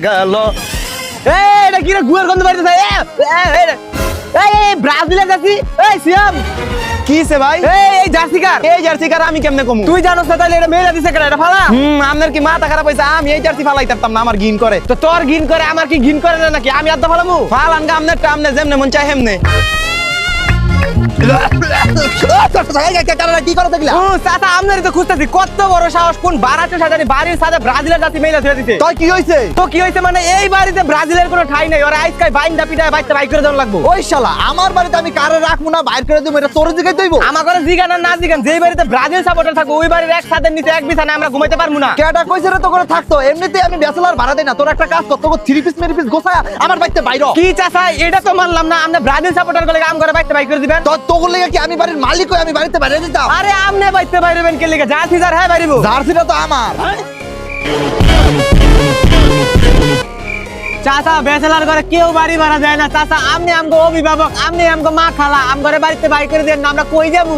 গেল। এটা কি রে গুয়ার গন্ধ বাড়িতেছে? ব্রাজিলে যাচ্ছি। সিয়াম কিছে ভাই? এই জার্সি কার? এই জার্সি কার আমি কেমনে কমু? তুই জানোস না তাহলে এটা মেয়েরা দিছে কেন? এটা ফালা। আপনার কি মাথা খারাপ হইছে? আমি এই জার্সি ফালাই পারতাম না, আমার ঘিন করে। তো তোর ঘিন করে, আমার কি ঘিন করে না নাকি? আমি আদা ফালামু? ফালান গা আমনে টামনে যেমনে মন চাই হেমনে। কি করে দেখলা? চাচা আমনারই তো খুঁজতেছি। কত বড় সাহস! কোন বারাতে সাজানি বাড়ির সাথে ব্রাজিলের জাতি মেয়েরা ধরে দিতে। তাই কি হইছে? তো কি হয়েছে মানে এই বাড়িতে ব্রাজিলের কোনো ঠাই নেই। ওরা আজকাল বাইন্দা পিটায় বাইতে বাই করে দেওয়া লাগবো। ওই শালা আমার বাড়িতে আমি কারে রাখবো না, বাইর করে দেবো, এটা তোর দিকে দইবো? আমার ঘরে জিগান আর না জিগান, যেই বাড়িতে ব্রাজিল সাপোর্টার থাকবো ওই বাড়ির এক ছাদের নিচে এক বিছানায় আমরা ঘুমাইতে পারবো না। কেডা কইছে রে তো করে থাকতো? এমনিতেই আমি ব্যাচেলর ভাড়া দেই না। তোর একটা কাজ কর, তোকে 3 পিস মেরি পিস গোছায়া আমার বাড়িতে বাইর হ। কি চাচা, এটা তো মানলাম না। আমরা ব্রাজিল সাপোর্টার গুলো আম করে বাইতে বাই করে দিবেন। তো তোগুলো কি আমি বাড়ির মালিক হই? আমি বাড়িতে বাইরে দিতাম? আরে আমনে বাইতে বাইরেবেন কে লিগে? জার্সি যার হ্যাঁ বাইরিবো। জার্সিটা তো আমার। চাচা ব্যাচেলার ঘরে কেউ বাড়ি ভাড়া দেয় না। চাচা আপনি আমগো অভিভাবক, আপনি আমগো মা খালা, আম ঘরে বাড়িতে বাই করে দেন না, আমরা কই যাবো?